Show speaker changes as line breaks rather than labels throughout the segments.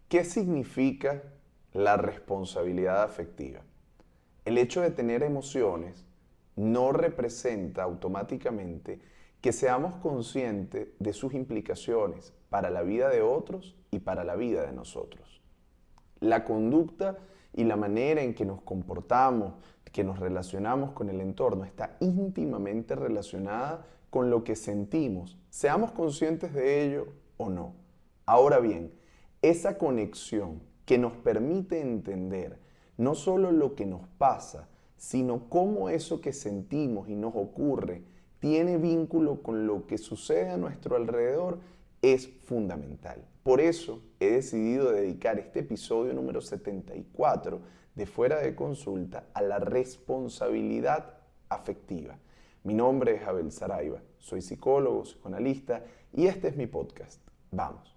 ¿Qué significa la responsabilidad afectiva? El hecho de tener emociones no representa automáticamente que seamos conscientes de sus implicaciones para la vida de otros y para la vida de nosotros. La conducta y la manera en que nos comportamos, que nos relacionamos con el entorno, está íntimamente relacionada con lo que sentimos, seamos conscientes de ello o no. Ahora bien, esa conexión que nos permite entender no solo lo que nos pasa, sino cómo eso que sentimos y nos ocurre tiene vínculo con lo que sucede a nuestro alrededor, es fundamental. Por eso he decidido dedicar este episodio número 74 de Fuera de Consulta a la responsabilidad afectiva. Mi nombre es Abel Saraiva, soy psicólogo, psicoanalista y este es mi podcast. Vamos.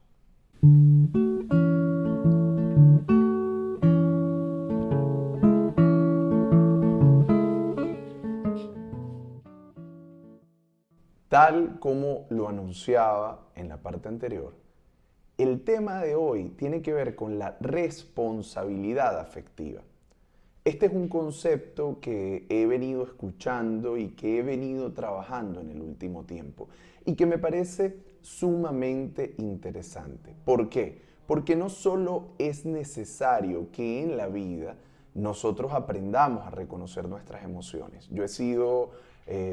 Tal como lo anunciaba en la parte anterior, el tema de hoy tiene que ver con la responsabilidad afectiva. Este es un concepto que he venido escuchando y que he venido trabajando en el último tiempo y que me parece sumamente interesante. ¿Por qué? Porque no solo es necesario que en la vida nosotros aprendamos a reconocer nuestras emociones. Yo he sido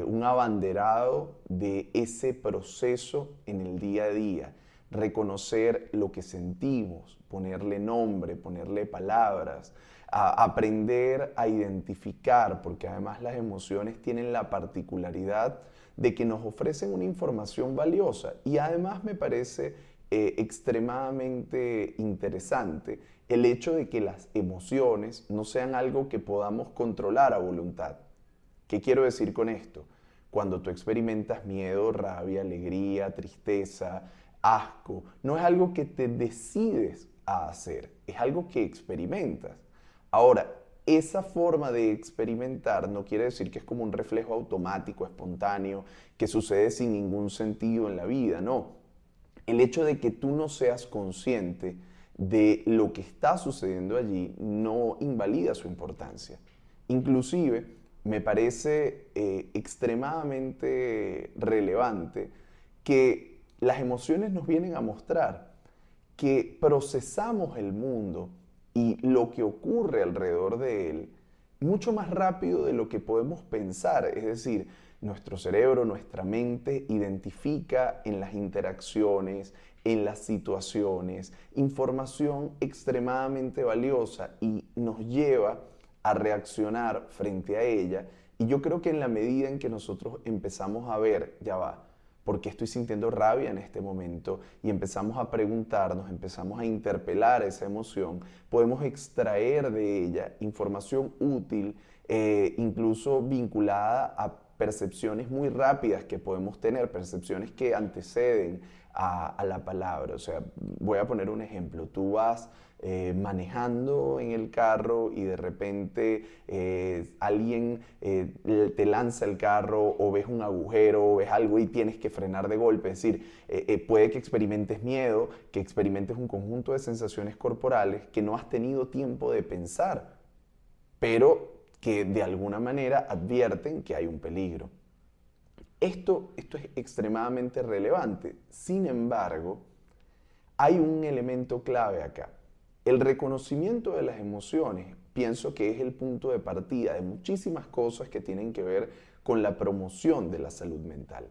un abanderado de ese proceso en el día a día. Reconocer lo que sentimos, ponerle nombre, ponerle palabras, a aprender a identificar, porque además las emociones tienen la particularidad de que nos ofrecen una información valiosa y además me parece extremadamente interesante el hecho de que las emociones no sean algo que podamos controlar a voluntad. ¿Qué quiero decir con esto? Cuando tú experimentas miedo, rabia, alegría, tristeza, asco, no es algo que te decides a hacer, es algo que experimentas. Ahora, esa forma de experimentar no quiere decir que es como un reflejo automático, espontáneo, que sucede sin ningún sentido en la vida, no. El hecho de que tú no seas consciente de lo que está sucediendo allí no invalida su importancia. Inclusive, me parece extremadamente relevante que las emociones nos vienen a mostrar que procesamos el mundo y lo que ocurre alrededor de él mucho más rápido de lo que podemos pensar. Es decir, nuestro cerebro, nuestra mente identifica en las interacciones, en las situaciones, información extremadamente valiosa y nos lleva a reaccionar frente a ella. Y yo creo que en la medida en que nosotros empezamos a ver, ya va, ¿por qué estoy sintiendo rabia en este momento? Y empezamos a preguntarnos, empezamos a interpelar esa emoción, podemos extraer de ella información útil, incluso vinculada a percepciones muy rápidas que podemos tener, percepciones que anteceden a la palabra. O sea, voy a poner un ejemplo. Tú vas manejando en el carro y de repente alguien te lanza el carro o ves un agujero o ves algo y tienes que frenar de golpe. Es decir, puede que experimentes miedo, que experimentes un conjunto de sensaciones corporales que no has tenido tiempo de pensar, pero que de alguna manera advierten que hay un peligro. Esto es extremadamente relevante. Sin embargo, hay un elemento clave acá. El reconocimiento de las emociones pienso que es el punto de partida de muchísimas cosas que tienen que ver con la promoción de la salud mental.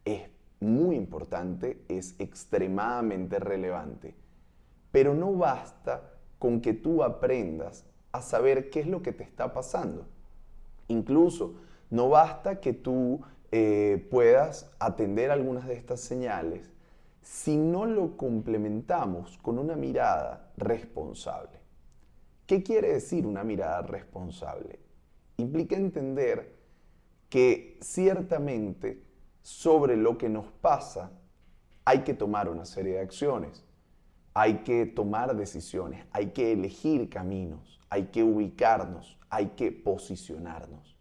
Es muy importante, es extremadamente relevante, pero no basta con que tú aprendas a saber qué es lo que te está pasando. Incluso no basta que tú puedas atender algunas de estas señales si no lo complementamos con una mirada responsable. ¿Qué quiere decir una mirada responsable? Implica entender que ciertamente sobre lo que nos pasa hay que tomar una serie de acciones, hay que tomar decisiones, hay que elegir caminos, hay que ubicarnos, hay que posicionarnos.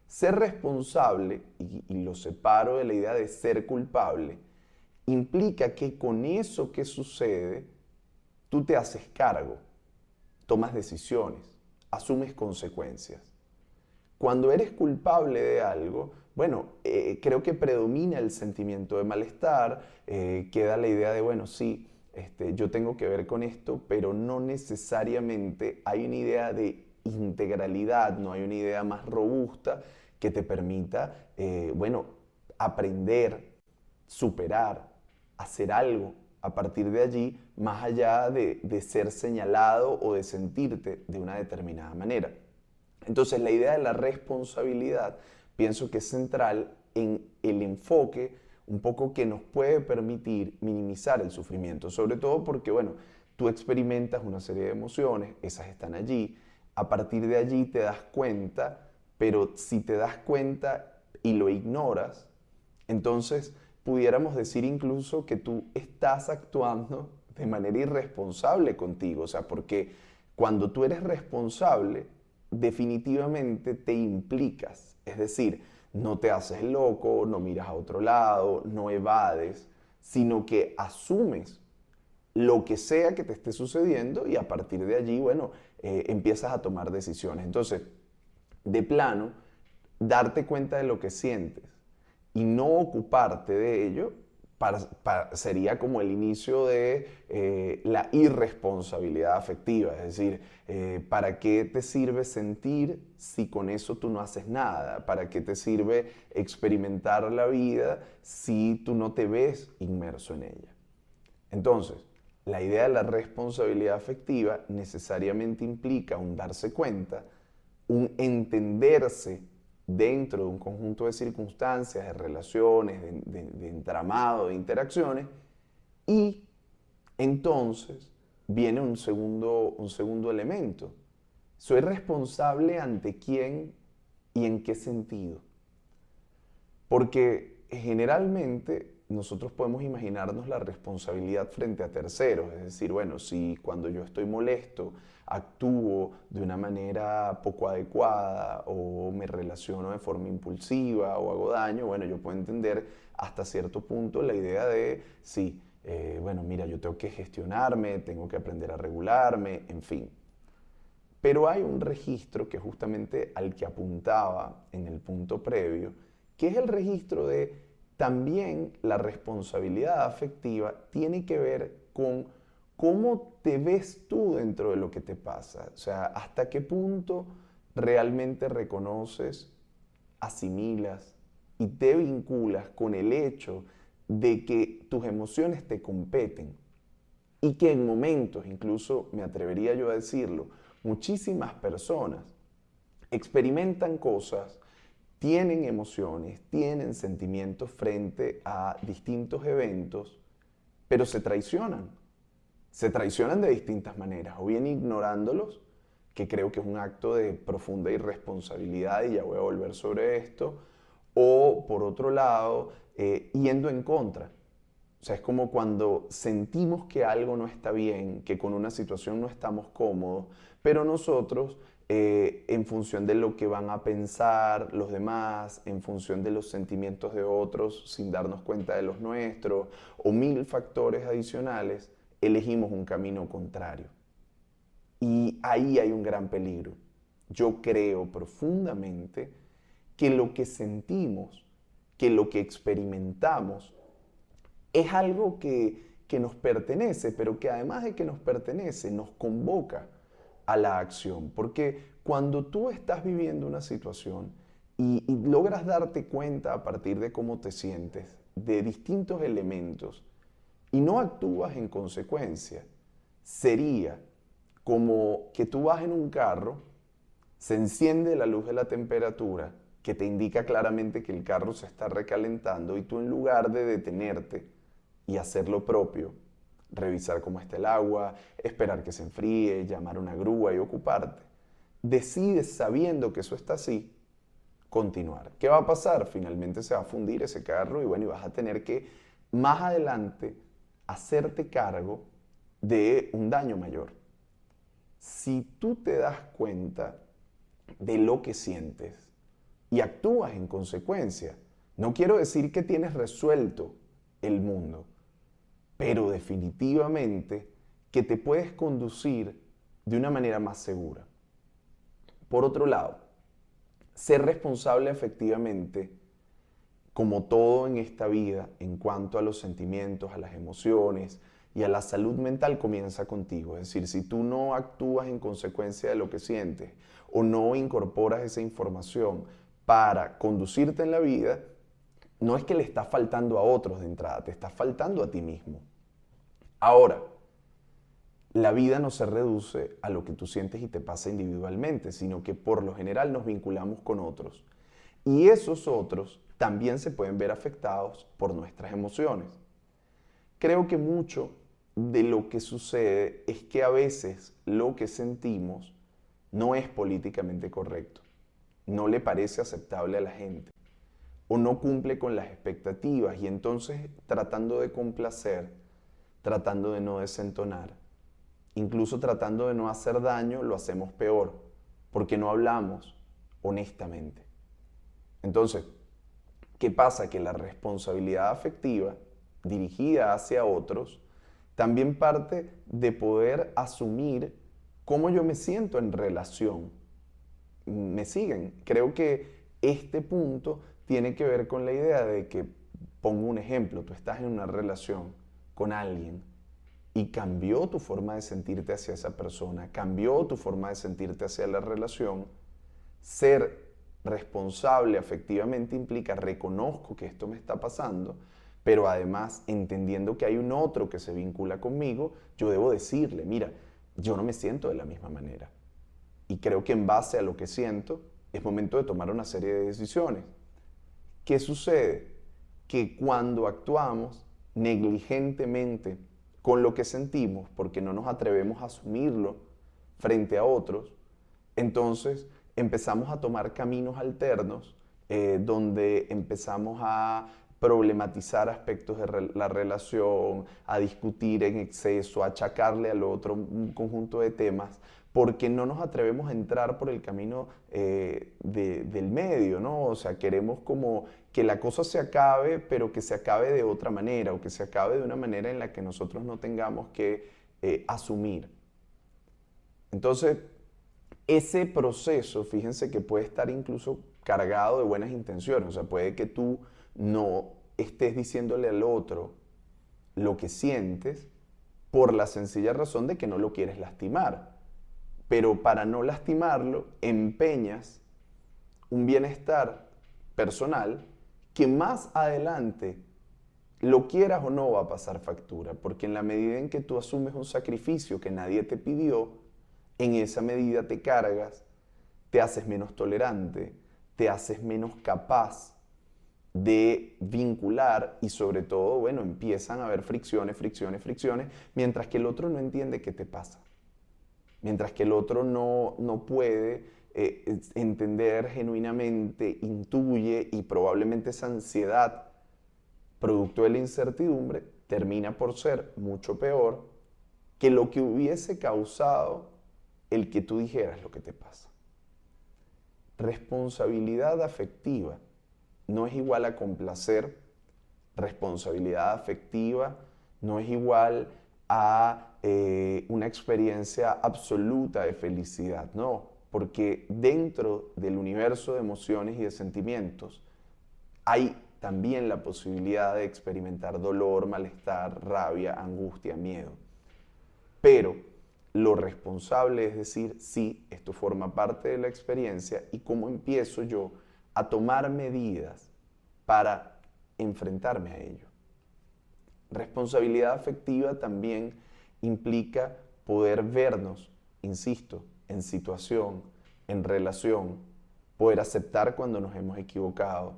Ser responsable, y lo separo de la idea de ser culpable, implica que con eso que sucede, tú te haces cargo, tomas decisiones, asumes consecuencias. Cuando eres culpable de algo, bueno, creo que predomina el sentimiento de malestar, queda la idea de, bueno, sí, yo tengo que ver con esto, pero no necesariamente hay una idea de integralidad, no hay una idea más robusta que te permita, bueno, aprender, superar, hacer algo a partir de allí, más allá de ser señalado o de sentirte de una determinada manera. Entonces, la idea de la responsabilidad pienso que es central en el enfoque un poco que nos puede permitir minimizar el sufrimiento, sobre todo porque, bueno, tú experimentas una serie de emociones, esas están allí, a partir de allí te das cuenta, pero si te das cuenta y lo ignoras, entonces pudiéramos decir incluso que tú estás actuando de manera irresponsable contigo, o sea, porque cuando tú eres responsable, definitivamente te implicas, es decir, no te haces loco, no miras a otro lado, no evades, sino que asumes lo que sea que te esté sucediendo y a partir de allí, bueno, empiezas a tomar decisiones. Entonces, de plano, darte cuenta de lo que sientes y no ocuparte de ello sería como el inicio de la irresponsabilidad afectiva. Es decir, ¿para qué te sirve sentir si con eso tú no haces nada? ¿Para qué te sirve experimentar la vida si tú no te ves inmerso en ella? Entonces, la idea de la responsabilidad afectiva necesariamente implica un darse cuenta, un entenderse dentro de un conjunto de circunstancias, de relaciones, de entramado, de interacciones, y entonces viene un segundo elemento. ¿Soy responsable ante quién y en qué sentido? Porque generalmente nosotros podemos imaginarnos la responsabilidad frente a terceros, es decir, bueno, si cuando yo estoy molesto actúo de una manera poco adecuada o me relaciono de forma impulsiva o hago daño, bueno, yo puedo entender hasta cierto punto la idea de, sí, bueno, mira, yo tengo que gestionarme, tengo que aprender a regularme, en fin. Pero hay un registro que justamente al que apuntaba en el punto previo, que es el registro de también la responsabilidad afectiva tiene que ver con cómo te ves tú dentro de lo que te pasa. O sea, hasta qué punto realmente reconoces, asimilas y te vinculas con el hecho de que tus emociones te competen y que en momentos, incluso me atrevería yo a decirlo, muchísimas personas experimentan cosas, tienen emociones, tienen sentimientos frente a distintos eventos, pero se traicionan. Se traicionan de distintas maneras, o bien ignorándolos, que creo que es un acto de profunda irresponsabilidad y ya voy a volver sobre esto, o por otro lado, yendo en contra. O sea, es como cuando sentimos que algo no está bien, que con una situación no estamos cómodos, pero nosotros, en función de lo que van a pensar los demás, en función de los sentimientos de otros, sin darnos cuenta de los nuestros, o mil factores adicionales, elegimos un camino contrario. Y ahí hay un gran peligro. Yo creo profundamente que lo que sentimos, que lo que experimentamos, es algo que nos pertenece, pero que además de que nos pertenece, nos convoca a la acción. Porque cuando tú estás viviendo una situación y logras darte cuenta a partir de cómo te sientes, de distintos elementos, y no actúas en consecuencia, sería como que tú vas en un carro, se enciende la luz de la temperatura, que te indica claramente que el carro se está recalentando, y tú en lugar de detenerte y hacer lo propio, revisar cómo está el agua, esperar que se enfríe, llamar a una grúa y ocuparte, decides, sabiendo que eso está así, continuar. ¿Qué va a pasar? Finalmente se va a fundir ese carro y bueno, y vas a tener que más adelante hacerte cargo de un daño mayor. Si tú te das cuenta de lo que sientes y actúas en consecuencia, no quiero decir que tienes resuelto el mundo, pero definitivamente que te puedes conducir de una manera más segura. Por otro lado, ser responsable efectivamente, como todo en esta vida, en cuanto a los sentimientos, a las emociones y a la salud mental, comienza contigo. Es decir, si tú no actúas en consecuencia de lo que sientes o no incorporas esa información para conducirte en la vida, no es que le estás faltando a otros de entrada, te estás faltando a ti mismo. Ahora, la vida no se reduce a lo que tú sientes y te pasa individualmente, sino que por lo general nos vinculamos con otros. Y esos otros también se pueden ver afectados por nuestras emociones. Creo que mucho de lo que sucede es que a veces lo que sentimos no es políticamente correcto, no le parece aceptable a la gente o no cumple con las expectativas y entonces tratando de complacer, tratando de no desentonar, incluso tratando de no hacer daño, lo hacemos peor, porque no hablamos honestamente. Entonces, ¿qué pasa? Que la responsabilidad afectiva dirigida hacia otros también parte de poder asumir cómo yo me siento en relación. ¿Me siguen? Creo que este punto tiene que ver con la idea de que, pongo un ejemplo, tú estás en una relación con alguien y cambió tu forma de sentirte hacia esa persona, cambió tu forma de sentirte hacia la relación. Ser responsable afectivamente implica reconozco que esto me está pasando, pero además entendiendo que hay un otro que se vincula conmigo, yo debo decirle, mira, yo no me siento de la misma manera. Y creo que en base a lo que siento, es momento de tomar una serie de decisiones. ¿Qué sucede? Que cuando actuamos negligentemente con lo que sentimos, porque no nos atrevemos a asumirlo frente a otros, entonces empezamos a tomar caminos alternos donde empezamos a problematizar aspectos de la relación, a discutir en exceso, a achacarle al otro un conjunto de temas, porque no nos atrevemos a entrar por el camino del medio, ¿no? O sea, queremos como que la cosa se acabe, pero que se acabe de otra manera, o que se acabe de una manera en la que nosotros no tengamos que asumir. Entonces, ese proceso, fíjense que puede estar incluso cargado de buenas intenciones. O sea, puede que tú no estés diciéndole al otro lo que sientes por la sencilla razón de que no lo quieres lastimar. Pero para no lastimarlo, empeñas un bienestar personal que más adelante, lo quieras o no, va a pasar factura. Porque en la medida en que tú asumes un sacrificio que nadie te pidió, en esa medida te cargas, te haces menos tolerante, te haces menos capaz de vincular y sobre todo, bueno, empiezan a haber fricciones, mientras que el otro no entiende qué te pasa. Mientras que el otro no puede entender genuinamente, intuye y probablemente esa ansiedad, producto de la incertidumbre, termina por ser mucho peor que lo que hubiese causado el que tú dijeras lo que te pasa. Responsabilidad afectiva no es igual a complacer, responsabilidad afectiva no es igual a una experiencia absoluta de felicidad, no, porque dentro del universo de emociones y de sentimientos hay también la posibilidad de experimentar dolor, malestar, rabia, angustia, miedo. Pero lo responsable es decir, sí, esto forma parte de la experiencia y cómo empiezo yo a tomar medidas para enfrentarme a ello. Responsabilidad afectiva también implica poder vernos, insisto, en situación, en relación, poder aceptar cuando nos hemos equivocado,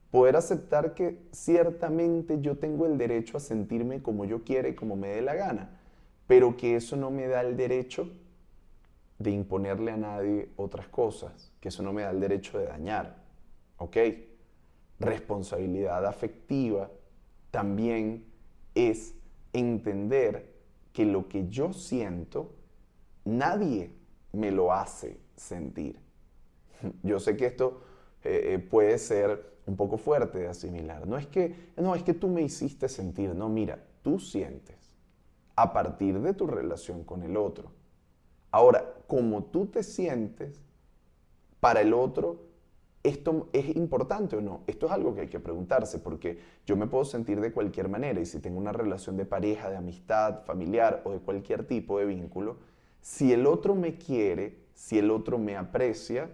poder aceptar que ciertamente yo tengo el derecho a sentirme como yo quiera y como me dé la gana, pero que eso no me da el derecho de imponerle a nadie otras cosas, que eso no me da el derecho de dañar, ¿ok? Responsabilidad afectiva también es entender que lo que yo siento, nadie me lo hace sentir. Yo sé que esto puede ser un poco fuerte de asimilar. No es que tú me hiciste sentir, no, mira, tú sientes. a partir de tu relación con el otro. Ahora, como tú te sientes para el otro, ¿esto es importante o no? Esto es algo que hay que preguntarse, porque yo me puedo sentir de cualquier manera y si tengo una relación de pareja, de amistad, familiar o de cualquier tipo de vínculo, si el otro me quiere, si el otro me aprecia,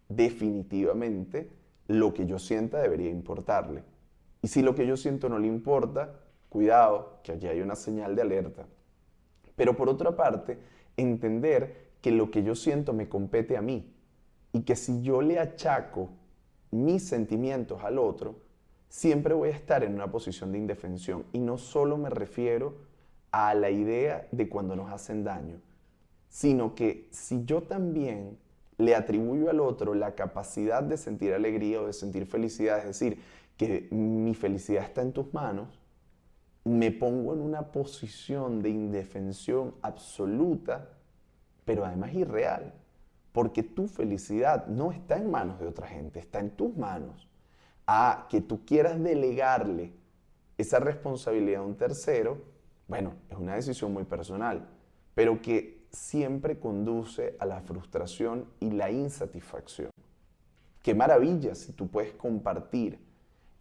definitivamente lo que yo sienta debería importarle. Y si lo que yo siento no le importa, cuidado, que allí hay una señal de alerta. Pero por otra parte, entender que lo que yo siento me compete a mí y que si yo le achaco mis sentimientos al otro, siempre voy a estar en una posición de indefensión. Y no solo me refiero a la idea de cuando nos hacen daño, sino que si yo también le atribuyo al otro la capacidad de sentir alegría o de sentir felicidad, es decir, que mi felicidad está en tus manos, me pongo en una posición de indefensión absoluta, pero además irreal, porque tu felicidad no está en manos de otra gente, está en tus manos. A que tú quieras delegarle esa responsabilidad a un tercero, bueno, es una decisión muy personal, pero que siempre conduce a la frustración y la insatisfacción. Qué maravilla si tú puedes compartir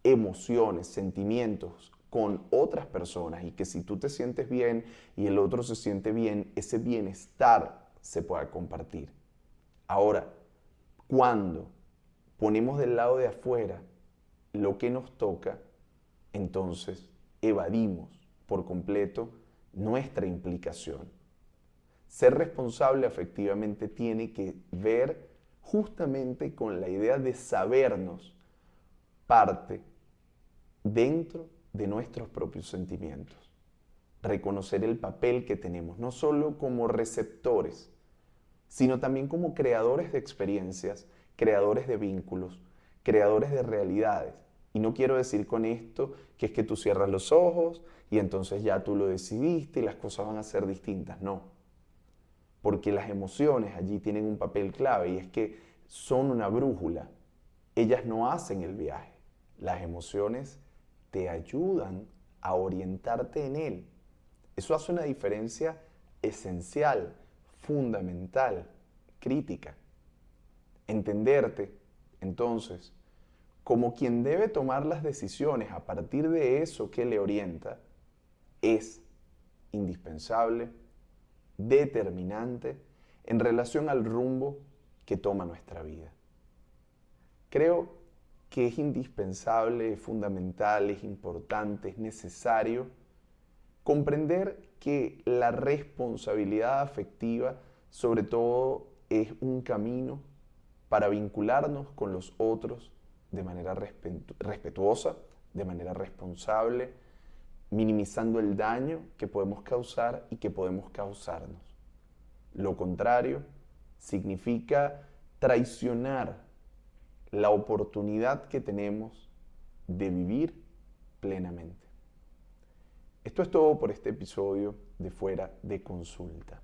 emociones, sentimientos con otras personas y que si tú te sientes bien y el otro se siente bien, ese bienestar se pueda compartir. Ahora, cuando ponemos del lado de afuera lo que nos toca, entonces evadimos por completo nuestra implicación. Ser responsable afectivamente tiene que ver justamente con la idea de sabernos parte dentro de nuestros propios sentimientos. Reconocer el papel que tenemos, no solo como receptores, sino también como creadores de experiencias, creadores de vínculos, creadores de realidades. Y no quiero decir con esto que es que tú cierras los ojos y entonces ya tú lo decidiste y las cosas van a ser distintas. No, porque las emociones allí tienen un papel clave y es que son una brújula. Ellas no hacen el viaje. Las emociones te ayudan a orientarte en él. Eso hace una diferencia esencial, fundamental, crítica. Entenderte, entonces, como quien debe tomar las decisiones a partir de eso que le orienta, es indispensable, determinante en relación al rumbo que toma nuestra vida. Creo que es indispensable, es fundamental, es importante, es necesario comprender que la responsabilidad afectiva, sobre todo, es un camino para vincularnos con los otros de manera respetuosa, de manera responsable, minimizando el daño que podemos causar y que podemos causarnos. Lo contrario significa traicionar la oportunidad que tenemos de vivir plenamente. Esto es todo por este episodio de Fuera de Consulta.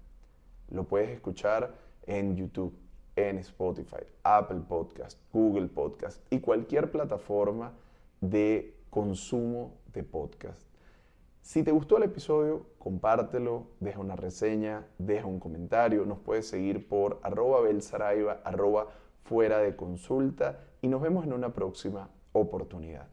Lo puedes escuchar en YouTube, en Spotify, Apple Podcast, Google Podcast y cualquier plataforma de consumo de podcast. Si te gustó el episodio, compártelo, deja una reseña, deja un comentario. Nos puedes seguir por @belsaraiva, @fuera de consulta y nos vemos en una próxima oportunidad.